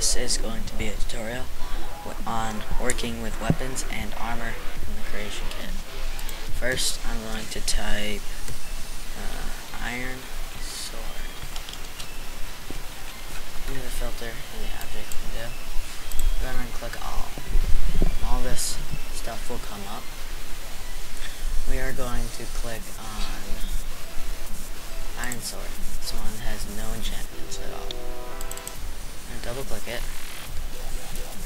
This is going to be a tutorial on working with weapons and armor in the creation kit. First, I'm going to type iron sword into the filter in the object window. Then I'm click all. All this stuff will come up. We are going to click on iron sword. This one has no enchantments at all. Double click it.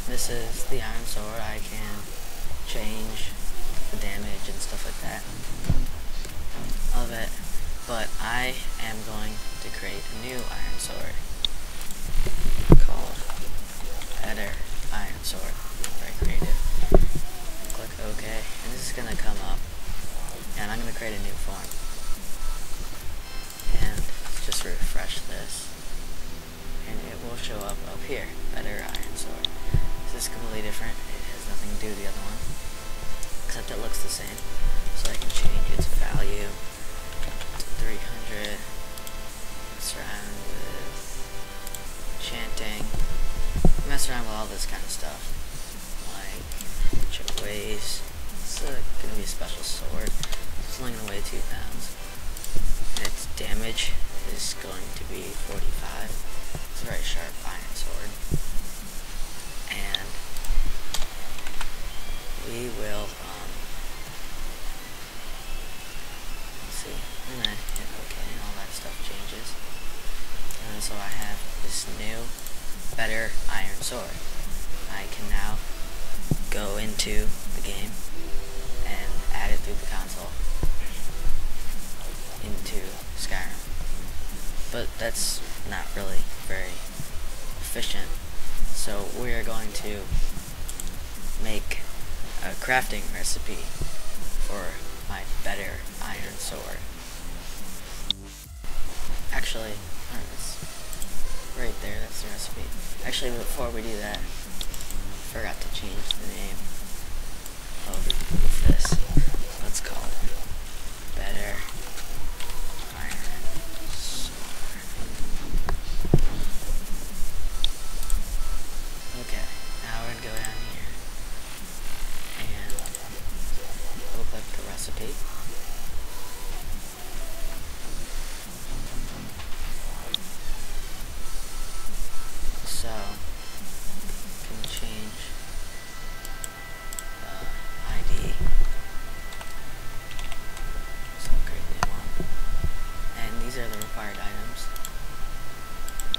This is the iron sword. I can change the damage and stuff like that of it, but I am going to create a new iron sword called Better Iron Sword. Very creative. Click OK, and this is going to come up, and I'm going to create a new form. And just refresh this, and it will show up here, Better Iron Sword. This is completely different. It has nothing to do with the other one, except it looks the same. So I can change its value to 300. Mess around with enchanting. Mess around with all this kind of stuff, like chip ways. It's going to be a special sword. It's only going to weigh 2 pounds. And its damage is going to be 45. It's a very sharp iron sword. And we will, let's see, I'm gonna hit OK and all that stuff changes. And so I have this new, better iron sword. I can now go into the game and add it through the console into Skyrim. But that's not really very efficient. So we are going to make a crafting recipe for my better iron sword. Actually, it's right there, that's the recipe. Actually, before we do that, I forgot to change the name of this. Let's call it Better Iron Sword. Okay, now we're going to go down here and we'll click the recipe. So, you can change the ID. So create a new one. And these are the required items.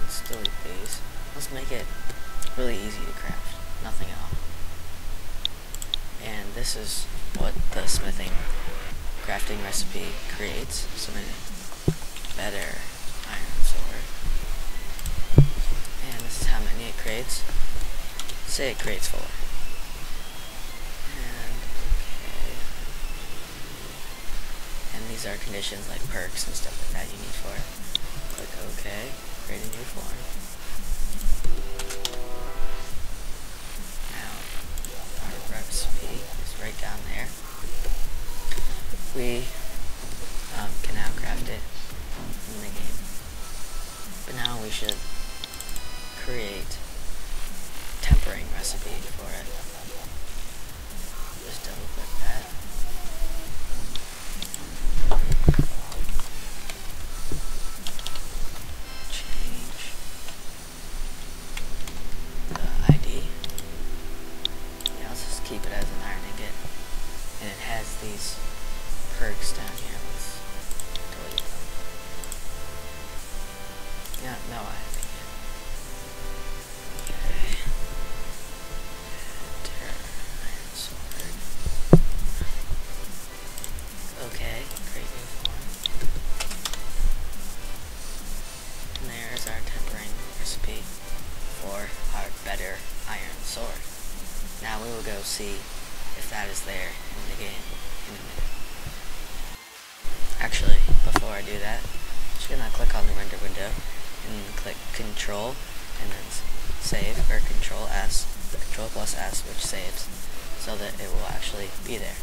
Let's delete these. Let's make it really easy to craft. Nothing at all. And this is what the smithing crafting recipe creates. So better iron sword. And this is how many it creates. Say it creates 4. And okay. And these are conditions like perks and stuff like that you need for it. Click OK. Create a new form. Recipe is right down there. We can now craft it in the game. But now we should create a tempering recipe for it. Just double click that. Change the ID. Keep it as an iron ingot, and it has these perks down here. Let's delete them. Yeah, no iron ingot. Okay. Enter iron sword. Okay, create new form. And there's our tempering recipe for our better iron sword. Now we will go see if that is there in the game in a minute. Actually, before I do that, I'm just going to click on the render window and click Control and then save, or Control plus S, which saves, so that it will actually be there.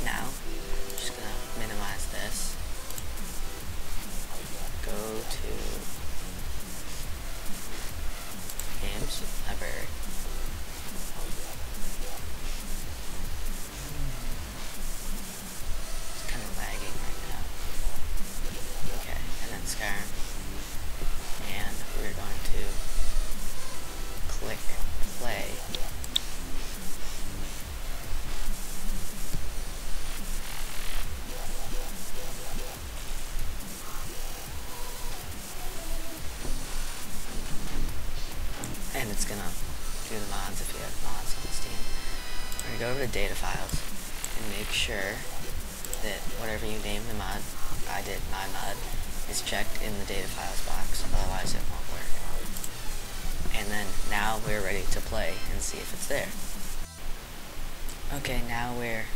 Now, I'm just going to minimize this. Go to game, and it's gonna do the mods if you have mods on Steam. We're gonna go over to data files and make sure that whatever you name the mod, I did my mod, is checked in the data files box, otherwise it won't work. And then now we're ready to play and see if it's there. Okay, now we're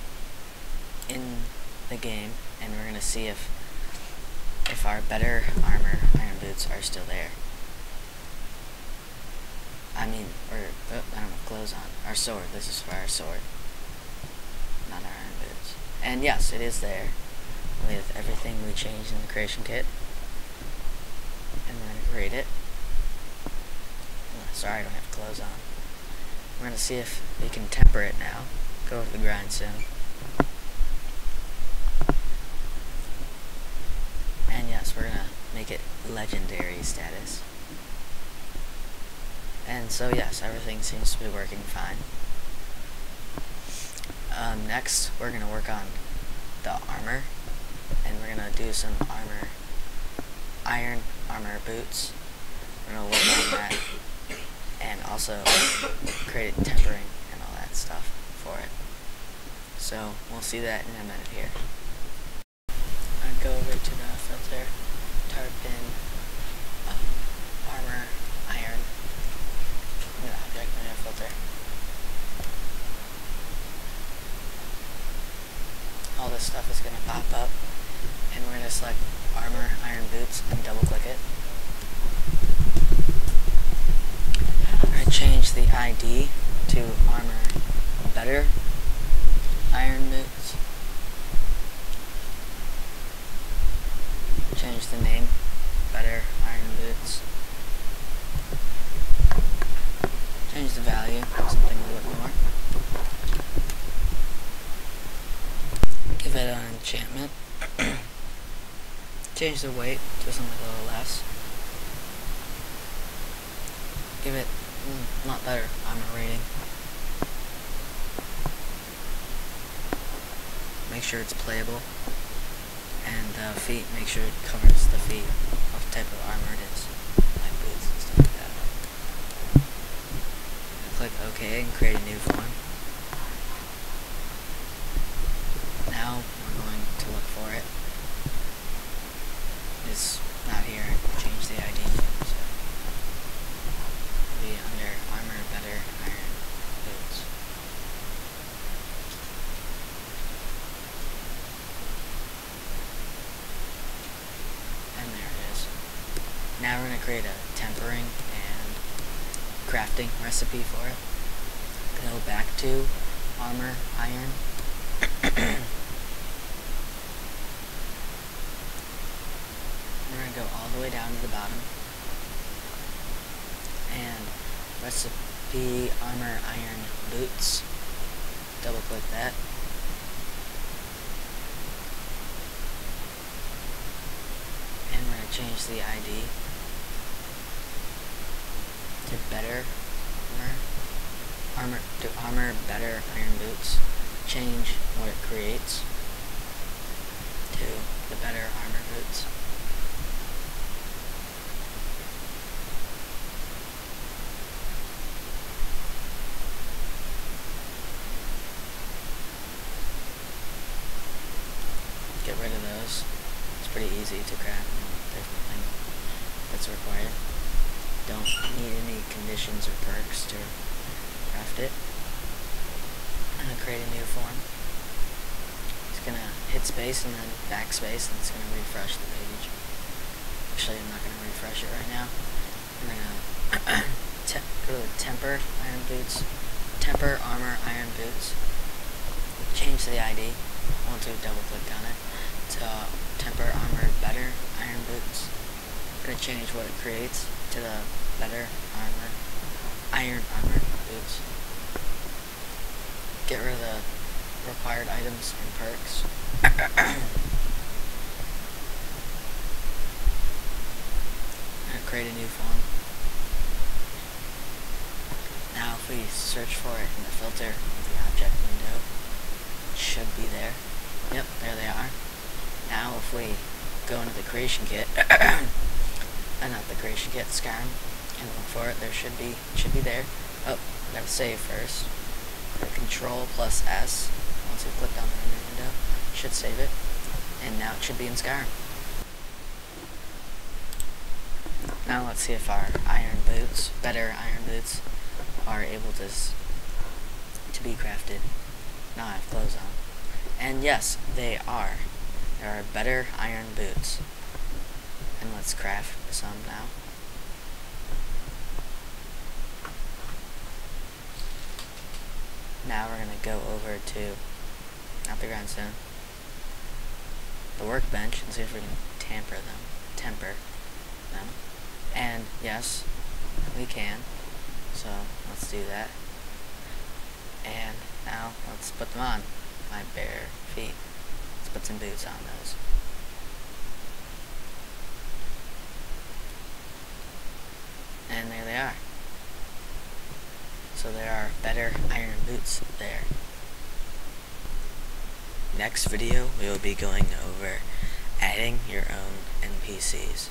in the game and we're gonna see if our better armor iron boots are still there. I mean, I don't have clothes on. Our sword, this is for our sword, not our iron boots. And yes, it is there with everything we changed in the creation kit. And we're gonna grade it. Sorry, I don't have clothes on. We're gonna see if we can temper it now. Go over to the grind sim. And yes, we're gonna make it legendary status. And so yes, everything seems to be working fine. Next, we're gonna work on the armor, and we're gonna do some iron armor boots. We're gonna work on that, and also create tempering and all that stuff for it. So we'll see that in a minute here. I'll go over to the filter, tarpin, armor, iron, and object menu filter. All this stuff is going to pop up, and we're going to select armor, iron boots, and double click it. I'm going to change the ID to armor better iron boots. Change the name, better iron boots. Change the value, something a little bit more. Give it an enchantment. Change the weight to something a little less. Give it a lot better armor rating. Make sure it's playable. And the feet, make sure it covers the feet, what type of armor it is, like boots and stuff like that. Click OK and create a new form. Now we're going to look for it. It's not here. Change the ID. So it'll be under armor better iron boots. And there it is. Now we're going to create a tempering and crafting recipe for it. Go back to armor iron. We're going to go all the way down to the bottom, and recipe armor iron boots, double click that, and we're going to change the ID to better armor better iron boots. Change what it creates to the better armor boots. Get rid of those. It's pretty easy to craft. There's nothing that's required. Don't need any conditions or perks to craft it. I'm going to create a new form. It's going to hit space and then backspace, and it's going to refresh the page. Actually, I'm not going to refresh it right now. I'm going to go to temper iron boots, temper armor iron boots, change the ID. I want to double click on it to temper armor better iron boots. I'm going to change what it creates to the better armor iron armor boots. Get rid of the required items and perks. And create a new form. Now if we search for it in the filter of the object window, it should be there. Yep, there they are. Now if we go into the creation kit, not the creation kit, Skyrim, and look for it. It should be there. Oh, gotta save first. Control plus S. Once we click on the render window, it should save it. And now it should be in Skyrim. Now let's see if our better iron boots, are able to be crafted. Now I have clothes on. And yes, they are. There are better iron boots. And let's craft some now. Now we're going to go over to, not the grindstone, the workbench, and see if we can temper them. And yes, we can. So let's do that. And now let's put them on my bare feet. Let's put some boots on those. And there they are. So there are better iron boots there. Next video, we will be going over adding your own NPCs.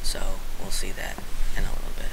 So we'll see that in a little bit.